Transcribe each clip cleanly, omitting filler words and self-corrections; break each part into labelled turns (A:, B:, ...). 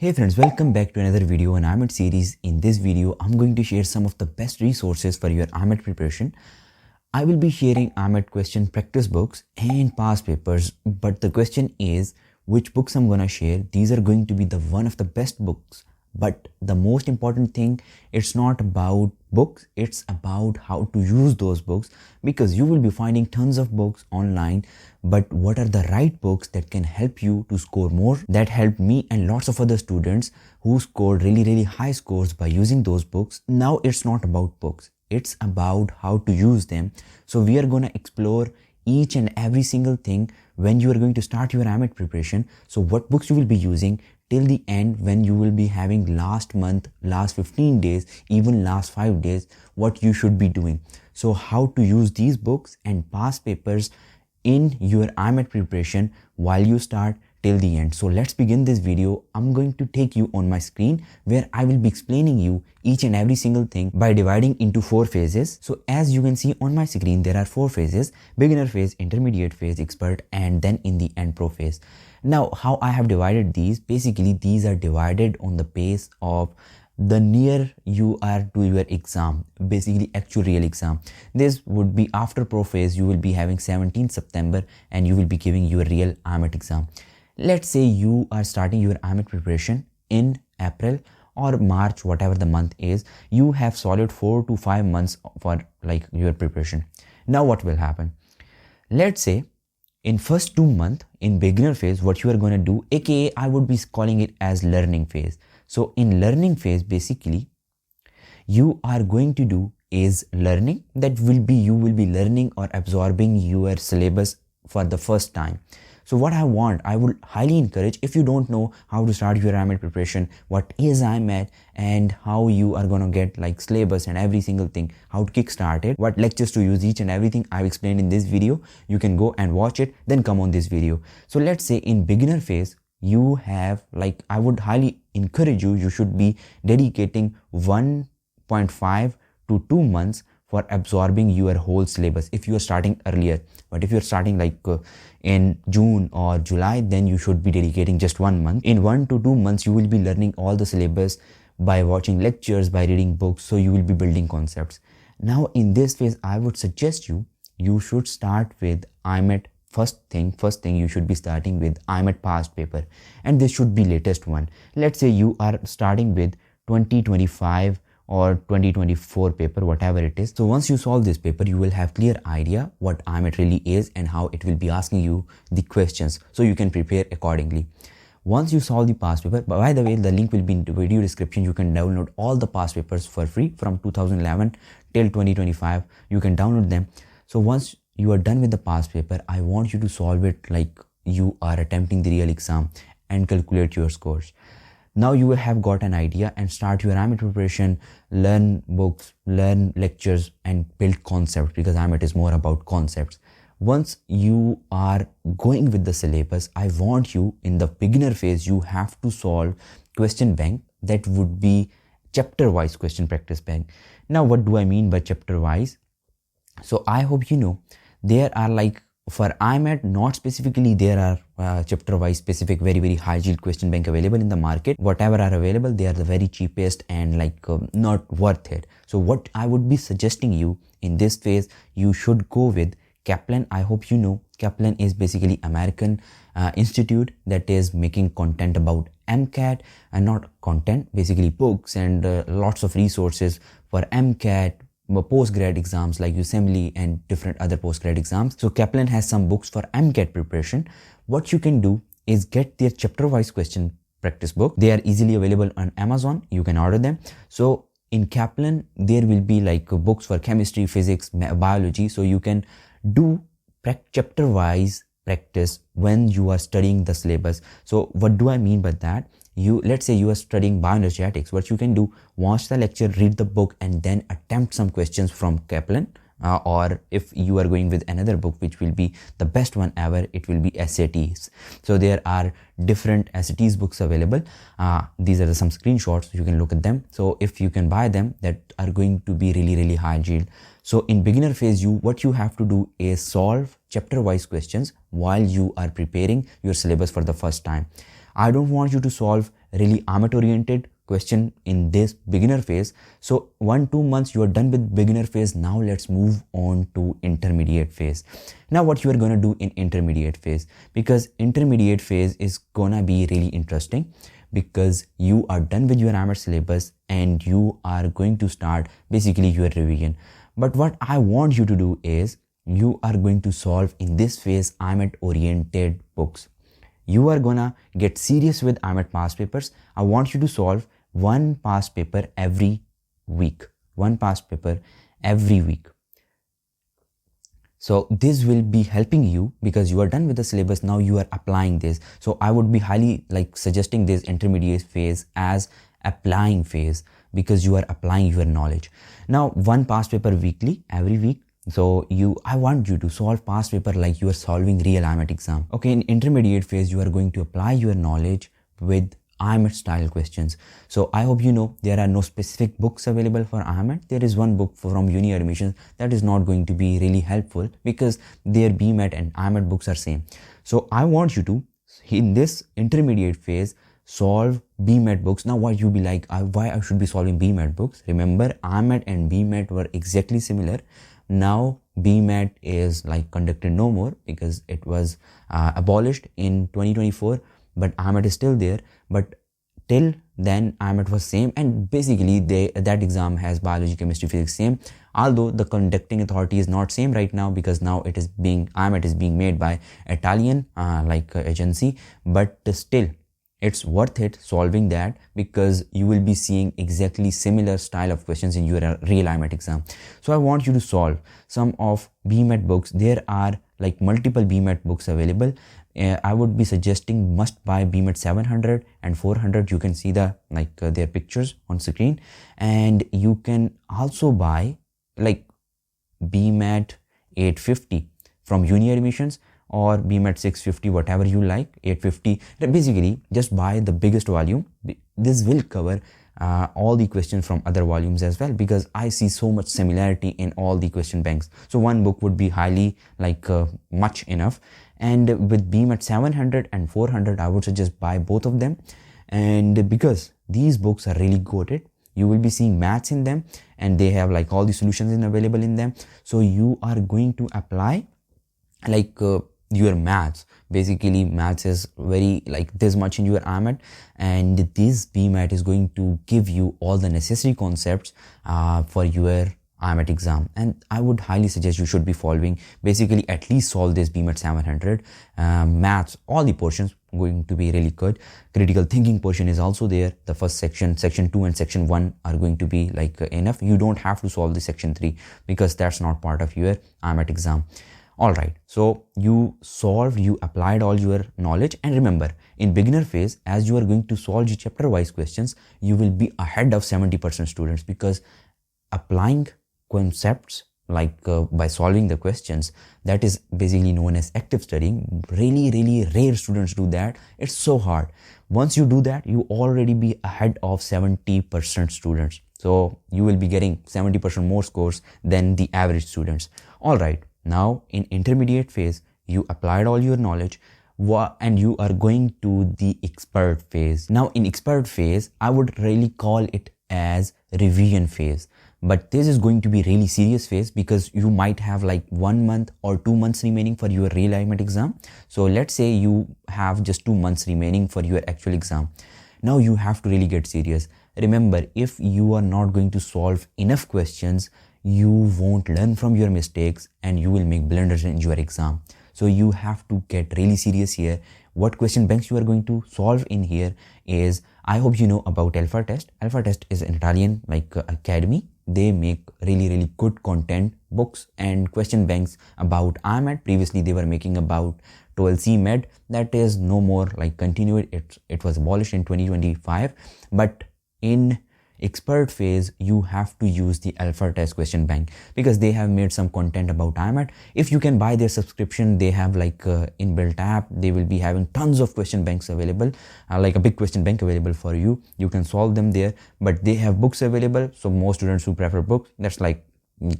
A: Hey friends, welcome back to another video on IMAT series. In this video, I'm going to share some of the best resources for your IMAT preparation. I will be sharing IMAT question practice books and past papers, but the question is which books I'm gonna share. These are going to be the one of the best books. But the most important thing, it's not about books, it's about how to use those books, because you will be finding tons of books online, but what are the right books that can help you to score more? That helped me and lots of other students who scored really high scores by using those books. Now it's not about books, it's about how to use them. So we are going to explore each and every single thing when you are going to start your IMAT preparation. So what books you will be using till the end, when you will be having last month, last 15 days, even last 5 days, what you should be doing. So how to use these books and past papers in your IMAT preparation while you start till the end. So let's begin this video. I'm going to take you on my screen where I will be explaining you each and every single thing by dividing into 4 phases. So as you can see on my screen, there are 4 phases: beginner phase, intermediate phase, expert, and then in the end pro phase. Now how I have divided these, basically these are divided on the base of the near you are to your exam, basically actual real exam. This would be after pro phase. You will be having 17th September and you will be giving your real IMAT exam. Let's say you are starting your IMAT preparation in April or March, whatever the month is. You have solid 4 to 5 months for like your preparation. Now what will happen? Let's say in first 2 months in beginner phase, what you are going to do, aka I would be calling it as learning phase. So in learning phase, basically you are going to do is learning. That will be, you will be learning or absorbing your syllabus for the first time. So what I would highly encourage, if you don't know how to start your IMAT preparation, what is IMAT and how you are going to get like syllabus and every single thing, how to kickstart it, what lectures to use, each and everything I've explained in this video. You can go and watch it, then come on this video. So let's say in beginner phase, you have like, I would highly encourage you, you should be dedicating 1.5 to 2 months for absorbing your whole syllabus if you are starting earlier. But if you're starting like in June or July, then you should be dedicating just 1 month. In 1 to 2 months, you will be learning all the syllabus by watching lectures, by reading books. So you will be building concepts. Now in this phase, I would suggest you should start with IMAT. First thing you should be starting with IMAT past paper, and this should be latest one. Let's say you are starting with 2025 or 2024 paper, whatever it is. So once you solve this paper, you will have clear idea what IMAT really is and how it will be asking you the questions, so you can prepare accordingly. Once you solve the past paper, by the way, the link will be in the video description. You can download all the past papers for free from 2011 till 2025. You can download them. So once you are done with the past paper, I want you to solve it like you are attempting the real exam and calculate your scores. Now you will have got an idea and start your IMAT preparation, learn books, learn lectures and build concepts, because IMAT is more about concepts. Once you are going with the syllabus, I want you in the beginner phase, you have to solve question bank. That would be chapter wise question practice bank. Now what do I mean by chapter wise? So I hope you know there are like, for IMAT, not specifically, there are chapter-wise specific very high yield question bank available in the market. Whatever are available, they are the very cheapest and like not worth it. So what I would be suggesting you in this phase, you should go with Kaplan. I hope you know Kaplan is basically American institute that is making content about MCAT, and not content, basically books and lots of resources for MCAT, post-grad exams like USMLE and different other post-grad exams. So Kaplan has some books for MCAT preparation. What you can do is get their chapter-wise question practice book. They are easily available on Amazon. You can order them. So in Kaplan, there will be like books for chemistry, physics, biology. So you can do chapter-wise practice when you are studying the syllabus. So what do I mean by that? Let's say you are studying bioenergetics. What you can do, watch the lecture, read the book, and then attempt some questions from Kaplan. Or if you are going with another book, which will be the best one ever, it will be SATs. So there are different SATs books available. These are some screenshots, you can look at them. So if you can buy them, that are going to be really high yield. So in beginner phase, what you have to do is solve chapter wise questions while you are preparing your syllabus for the first time. I don't want you to solve really IMAT oriented question in this beginner phase. So 1-2 months you are done with beginner phase. Now let's move on to intermediate phase. Now what you are going to do in intermediate phase, because intermediate phase is gonna be really interesting, because you are done with your IMAT syllabus and you are going to start basically your revision. But what I want you to do is you are going to solve in this phase IMAT oriented books. You are gonna get serious with IMAT past papers. I want you to solve one past paper every week. One past paper every week. So this will be helping you because you are done with the syllabus. Now you are applying this. So I would be highly suggesting this intermediate phase as applying phase, because you are applying your knowledge. Now one past paper weekly, every week. So I want you to solve past paper like you are solving real IMAT exam. Okay, in intermediate phase, you are going to apply your knowledge with IMAT style questions. So I hope you know there are no specific books available for IMAT. There is one book from uni admissions that is not going to be really helpful because their BMAT and IMAT books are same. So I want you to, in this intermediate phase, solve BMAT books. Now what you be like, why I should be solving BMAT books? Remember, IMAT and BMAT were exactly similar. Now BMAT is conducted no more because it was abolished in 2024, but IMAT is still there. But till then IMAT was same, and basically that exam has biology, chemistry, physics same, although the conducting authority is not same right now because now IMAT is being made by Italian agency, but still it's worth it solving that because you will be seeing exactly similar style of questions in your real IMAT exam. So I want you to solve some of BMAT books. There are multiple BMAT books available. I would be suggesting must buy BMAT 700 and 400. You can see their pictures on screen, and you can also buy BMAT 850 from uni admissions or BMAT 650, whatever you like, 850. Basically, just buy the biggest volume. This will cover all the questions from other volumes as well, because I see so much similarity in all the question banks. So one book would be highly much enough. And with BMAT 700 and 400, I would suggest buy both of them. And because these books are really good, you will be seeing maths in them, and they have all the solutions available in them. So you are going to apply your maths. Basically maths is very this much in your IMAT, and this BMAT is going to give you all the necessary concepts for your IMAT exam. And I would highly suggest you should be following, basically at least solve this BMAT 700. Maths, all the portions going to be really good. Critical thinking portion is also there. The first section 2 and section 1 are going to be enough. You don't have to solve the section 3 because that's not part of your IMAT exam. Alright, so you applied all your knowledge, and remember, in beginner phase, as you are going to solve your chapter wise questions, you will be ahead of 70% students, because applying concepts by solving the questions, that is basically known as active studying. Really rare students do that. It's so hard. Once you do that, you already be ahead of 70% students. So you will be getting 70% more scores than the average students. Alright. Now in intermediate phase, you applied all your knowledge and you are going to the expert phase. Now in expert phase, I would really call it as revision phase. But this is going to be really serious phase because you might have 1 month or 2 months remaining for your real IMAT exam. So let's say you have just 2 months remaining for your actual exam. Now you have to really get serious. Remember, if you are not going to solve enough questions, you won't learn from your mistakes and you will make blunders in your exam. So you have to get really serious here. What question banks you are going to solve in here is, I hope you know about Alpha Test. Alpha Test is an Italian academy. They make really good content, books and question banks about IMAT. Previously they were making about 12C Med. That is no more continued. It was abolished in 2025. But in expert phase, you have to use the Alpha Test question bank because they have made some content about IMAT. If you can buy their subscription, they have inbuilt app. They will be having tons of question banks available, a big question bank available for you. You can solve them there, but they have books available. So most students who prefer books, that's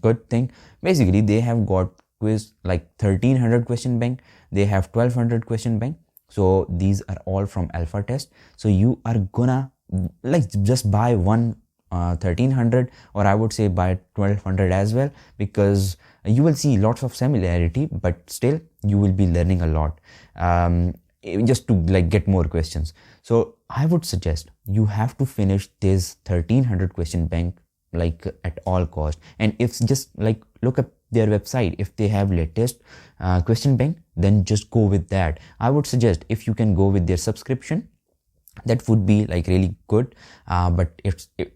A: good thing. Basically they have got quiz 1300 question bank. They have 1200 question bank. So these are all from alpha test. So you are gonna like just buy one 1300, or I would say buy 1200 as well, because you will see lots of similarity, but still you will be learning a lot, just to like get more questions. So I would suggest you have to finish this 1300 question bank like at all cost. And if just like look up their website, if they have latest question bank, then just go with that. I would suggest if you can go with their subscription, that would be like really good, but it's a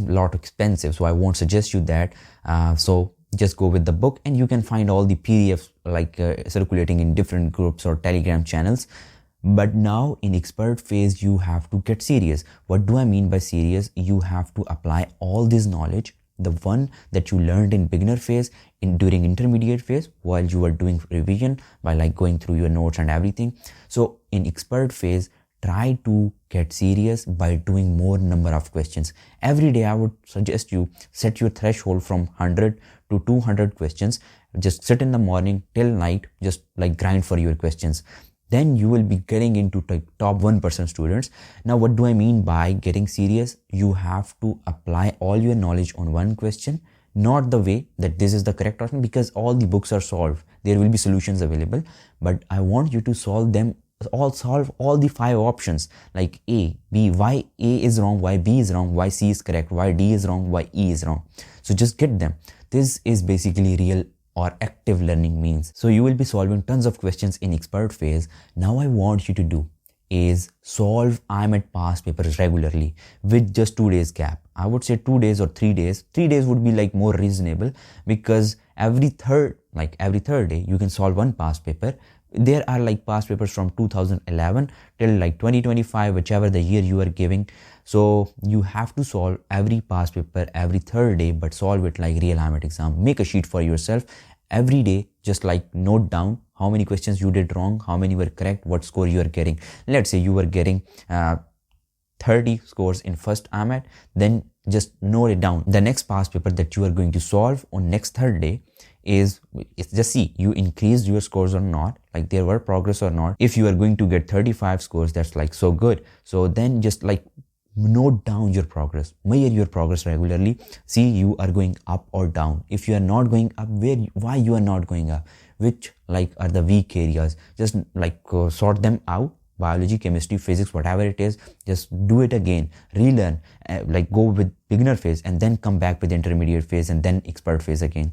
A: lot expensive, so I won't suggest you that. So just go with the book, and you can find all the PDFs like circulating in different groups or Telegram channels. But now in expert phase, you have to get serious. What do I mean by serious? You have to apply all this knowledge, the one that you learned in beginner phase, during intermediate phase, while you are doing revision, by like going through your notes and everything. So in expert phase, try to get serious by doing more number of questions. Every day I would suggest you set your threshold from 100 to 200 questions. Just sit in the morning till night, just like grind for your questions. Then you will be getting into top 1% students. Now what do I mean by getting serious? You have to apply all your knowledge on one question, not the way that this is the correct option, because all the books are solved. There will be solutions available, but I want you to solve all the 5 options, like A, B, why A is wrong, why B is wrong, why C is correct, why D is wrong, why E is wrong. So just get them. This is basically real or active learning means. So you will be solving tons of questions in expert phase. Now I want you to do is solve IMAT past papers regularly with just 2 days gap. I would say 2 days or 3 days. 3 days would be like more reasonable, because every third day you can solve one past paper. There are like past papers from 2011 till like 2025, whichever the year you are giving. So you have to solve every past paper every third day, but solve it like real IMAT exam. Make a sheet for yourself every day. Just like note down how many questions you did wrong, how many were correct, what score you are getting. Let's say you were getting 30 scores in first IMAT, then just note it down. The next past paper that you are going to solve on next third day is just see you increased your scores or not, like there were progress or not. If you are going to get 35 scores, that's like so good. So then just like note down your progress, measure your progress regularly, see you are going up or down. If you are not going up, why you are not going up, which like are the weak areas, just like sort them out. Biology, chemistry, physics, whatever it is, just do it again, relearn, like go with beginner phase and then come back with intermediate phase and then expert phase again.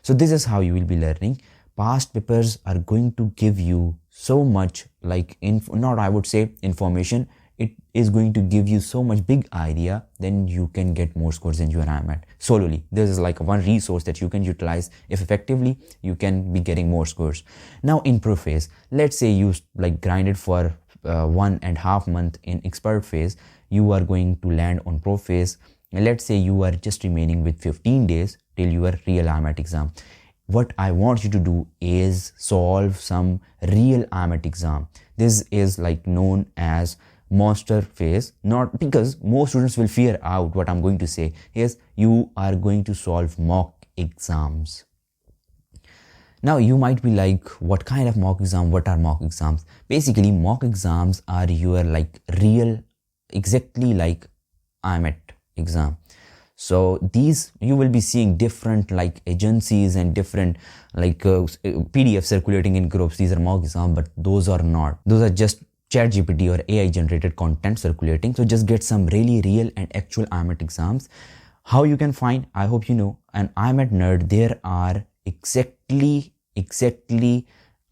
A: So this is how you will be learning. Past papers are going to give you so much like I would say information. It is going to give you so much big idea, then you can get more scores in your IMAT solely. This is like one resource that you can utilize. If effectively, you can be getting more scores. Now in pro phase, let's say you like grinded for 1.5 months in expert phase, you are going to land on pro phase. Let's say you are just remaining with 15 days till your real IMAT exam. What I want you to do is solve some real IMAT exam. This is like known as monster phase, not because most students will fear out what I'm going to say. Yes, you are going to solve mock exams. Now you might be like, what kind of mock exam? What are mock exams? Basically, mock exams are your like real, exactly like IMAT exam. So these you will be seeing different like agencies and different like PDF circulating in groups. These are mock exams, but those are not. Those are just ChatGPT or AI generated content circulating. So just get some really real and actual IMAT exams. How you can find, I hope you know, an IMAT nerd, there are exactly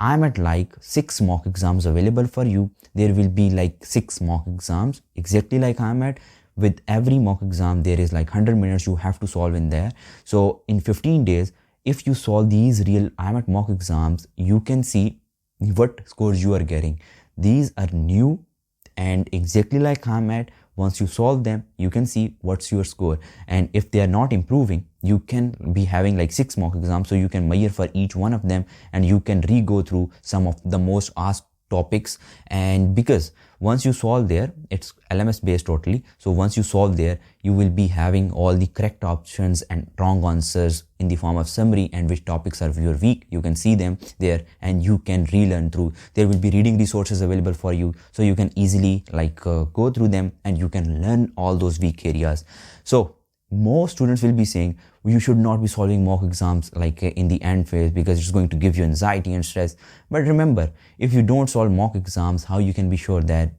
A: IMAT like 6 mock exams available for you. There will be like 6 mock exams exactly like IMAT. With every mock exam, there is like 100 minutes you have to solve in there. So in 15 days, if you solve these real IMAT mock exams, you can see what scores you are getting. These are new and exactly like IMAT. Once you solve them, you can see what's your score. And if they are not improving, you can be having like 6 mock exams. So you can measure for each one of them and you can re-go through some of the most asked topics. And because once you solve there, it's LMS based totally. So once you solve there, you will be having all the correct options and wrong answers in the form of summary, and which topics are your weak. You can see them there and you can relearn through. There will be reading resources available for you, so you can easily go through them and you can learn all those weak areas. So most students will be saying you should not be solving mock exams in the end phase, because it's going to give you anxiety and stress. But remember, if you don't solve mock exams, how you can be sure that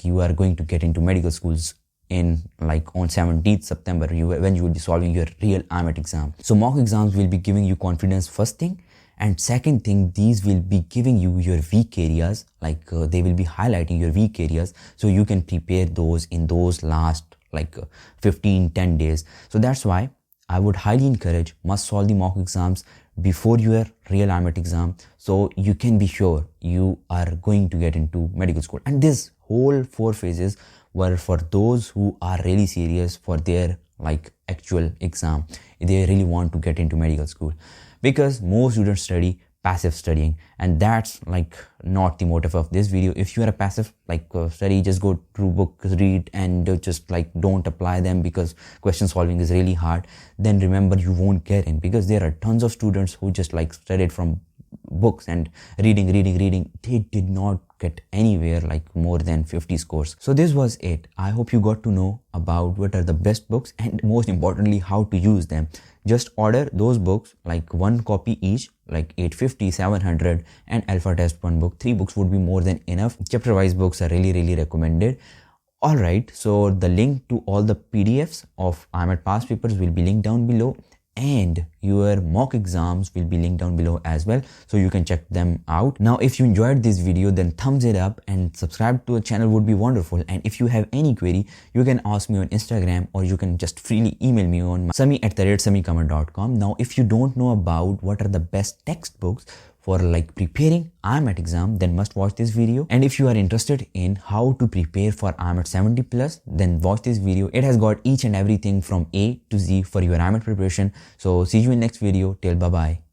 A: you are going to get into medical schools in on 17th September when you will be solving your real IMAT exam? So mock exams will be giving you confidence, first thing, and second thing, these will be giving you your weak areas, they will be highlighting your weak areas, so you can prepare those in those last 15-10 days. So that's why I would highly encourage, must solve the mock exams before your real IMAT exam, so you can be sure you are going to get into medical school. And this whole 4 phases were for those who are really serious for their actual exam. They really want to get into medical school, because most students study passive studying, and that's not the motive of this video. If you are a passive study, just go through books, read, and just don't apply them because question solving is really hard, then remember you won't get in, because there are tons of students who just studied from books and reading. They did not get anywhere more than 50 scores. So this was it. I hope you got to know about what are the best books, and most importantly how to use them. Just order those books, 1 copy each, 850, 700, and Alpha Test 1 book. 3 books would be more than enough. Chapter wise books are really recommended. Alright, so the link to all the PDFs of IMAT past papers will be linked down below, and your mock exams will be linked down below as well, so you can check them out. Now if you enjoyed this video, then thumbs it up and subscribe to the channel would be wonderful. And if you have any query, you can ask me on Instagram, or you can just freely email me on Sami@samiqamar.com. Now if you don't know about what are the best textbooks for preparing IMAT exam, then must watch this video. And if you are interested in how to prepare for IMAT 70+, then watch this video. It has got each and everything from A to Z for your IMAT preparation. So see you in next video. Till bye bye.